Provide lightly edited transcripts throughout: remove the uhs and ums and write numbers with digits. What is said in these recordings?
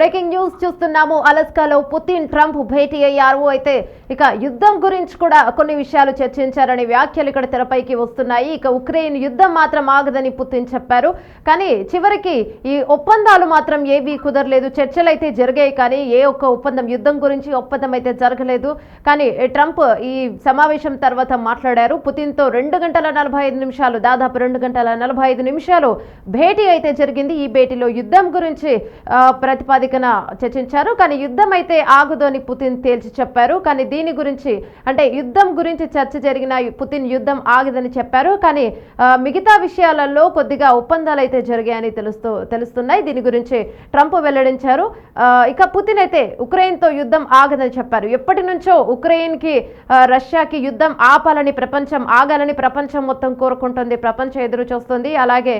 Breaking news చూస్తున్నాము. అలస్కాలో Putin Trump భేటీ అయ్యారు. అయితే ఇక యుద్ధం గురించి కూడా కొన్ని విషయాలు చర్చించారనే వ్యాఖ్యలు ఇక్కడ తెరపైకి వస్తున్నాయి. ఇక ఉక్రెయిన్ యుద్ధం మాత్రం ఆగదని పుతిన్ చెప్పారు. కానీ చివరికి ఈ ఒప్పందాలు మాత్రం ఏవీ కుదరలేదు. చర్చలు అయితే జరిగాయి కానీ ఏ ఒక్క ఒప్పందం, యుద్ధం గురించి ఒప్పందం అయితే జరగలేదు. కానీ ట్రంప్ ఈ సమావేశం తర్వాత మాట్లాడారు. పుతిన్తో 2 గంటల 45 నిమిషాలు, దాదాపు 2 గంటల 45 నిమిషాలు భేటీ అయితే జరిగింది. ఈ భేటీలో యుద్ధం గురించి ప్రతిపాదికన చర్చించారు. కానీ యుద్ధం అయితే ఆగదు అని పుతిన్ తేల్చి చెప్పారు. కానీ దీని గురించి, అంటే యుద్ధం గురించి చర్చ జరిగిన పుతిన్ యుద్ధం ఆగదని చెప్పారు. కానీ మిగతా విషయాలలో కొద్దిగా ఒప్పందాలు అయితే జరిగాయని తెలుస్తున్నాయి. దీని గురించి ట్రంప్ వెల్లడించారు. ఇక పుతిన్ అయితే ఉక్రెయిన్తో యుద్ధం ఆగదని చెప్పారు. ఎప్పటి నుంచో ఉక్రెయిన్కి రష్యాకి యుద్ధం ఆపాలని, ప్రపంచం ఆగాలని ప్రపంచం మొత్తం కోరుకుంటుంది, ప్రపంచం ఎదురు చూస్తుంది. అలాగే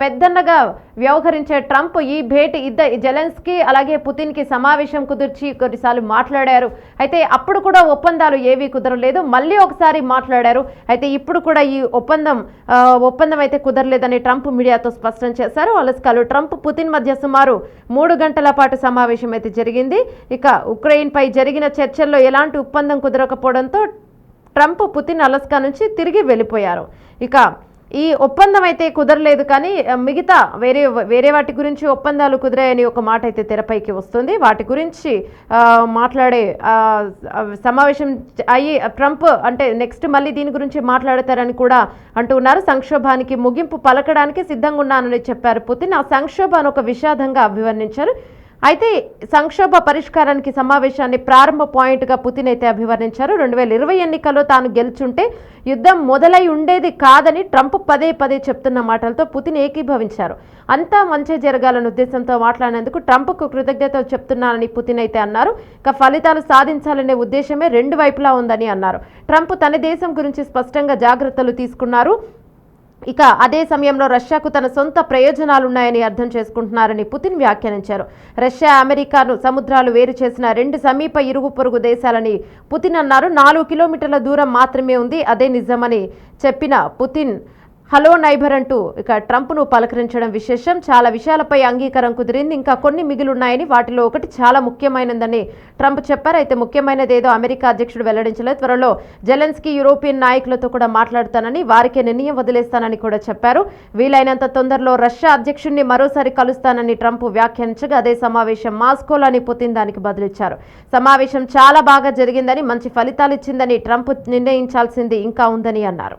పెద్దన్నగా వ్యవహరించే ట్రంప్ ఈ భేటీ జెలెన్స్కీ అలాగే పుతిన్కి సమావేశం కుదిర్చి కొన్నిసార్లు మాట్లాడారు. అయితే అప్పుడు కూడా ఒప్పందాలు ఏవీ కుదరలేదు. మళ్ళీ ఒకసారి మాట్లాడారు. అయితే ఇప్పుడు కూడా ఈ ఒప్పందం అయితే కుదరలేదని ట్రంప్ మీడియాతో స్పష్టం చేశారు. అలస్కాలో ట్రంప్ పుతిన్ మధ్య సుమారు 3 గంటల పాటు సమావేశం అయితే జరిగింది. ఇక ఉక్రెయిన్ పై జరిగిన చర్చల్లో ఎలాంటి ఒప్పందం కుదరకపోవడంతో ట్రంప్ పుతిన్ అలస్కా నుంచి తిరిగి వెళ్ళిపోయారు. ఇక ఈ ఒప్పందం అయితే కుదరలేదు కానీ మిగతా వేరే వాటి గురించి ఒప్పందాలు కుదిరాయని ఒక మాట అయితే తెరపైకి వస్తుంది. వాటి గురించి మాట్లాడే సమావేశం అయ్యి ట్రంప్ అంటే నెక్స్ట్ మళ్ళీ దీని గురించి మాట్లాడతారని కూడా అంటున్నారు. సంక్షోభానికి ముగింపు పలకడానికి సిద్ధంగా ఉన్నానని చెప్పారు పుతిన్. ఆ సంక్షోభాన్ని ఒక విషాదంగా అభివర్ణించారు. అయితే సంక్షోభ పరిష్కారానికి సమావేశాన్ని ప్రారంభ పాయింట్గా పుతిన్ అయితే అభివర్ణించారు. 2020 ఎన్నికల్లో తాను గెలుచుంటే యుద్ధం మొదలై ఉండేది కాదని ట్రంప్ పదే చెప్తున్న మాటలతో పుతిన్ ఏకీభవించారు. అంతా మంచి జరగాలన్న ఉద్దేశంతో మాట్లాడినందుకు ట్రంప్కు కృతజ్ఞతలు చెప్తున్నానని పుతిన్ అయితే అన్నారు. ఇక ఫలితాలు సాధించాలనే ఉద్దేశమే 2 వైపులా ఉందని అన్నారు. ట్రంప్ తన దేశం గురించి స్పష్టంగా జాగ్రత్తలు తీసుకున్నారు. ఇక అదే సమయంలో రష్యాకు తన సొంత ప్రయోజనాలున్నాయని అర్థం చేసుకుంటున్నారని పుతిన్ వ్యాఖ్యానించారు. రష్యా అమెరికాను సముద్రాలు వేరు చేసిన 2 సమీప ఇరుగు పొరుగు దేశాలని పుతిన్ అన్నారు. 4 కిలోమీటర్ల దూరం మాత్రమే ఉంది, అదే నిజమని చెప్పిన పుతిన్ హలో నైబర్ అంటూ ఇక ట్రంప్ను పలకరించడం విశేషం. చాలా విషయాలపై అంగీకారం కుదిరింది, ఇంకా కొన్ని మిగిలిన్నాయని, వాటిలో ఒకటి చాలా ముఖ్యమైనదని ట్రంప్ చెప్పారు. అయితే ముఖ్యమైనది ఏదో అమెరికా అధ్యక్షుడు వెల్లడించలేదు. త్వరలో జెలెన్స్కీ యూరోపియన్ నాయకులతో కూడా మాట్లాడతానని, వారికే నిర్ణయం వదిలేస్తానని కూడా చెప్పారు. వీలైనంత తొందరలో రష్యా అధ్యక్షుడిని మరోసారి కలుస్తానని ట్రంప్ వ్యాఖ్యానించగా అదే సమావేశం మాస్కోలో అని పుతిన్ దానికి బదులిచ్చారు. సమావేశం చాలా బాగా జరిగిందని, మంచి ఫలితాలు ఇచ్చిందని, ట్రంప్ నిర్ణయించాల్సింది ఇంకా ఉందని అన్నారు.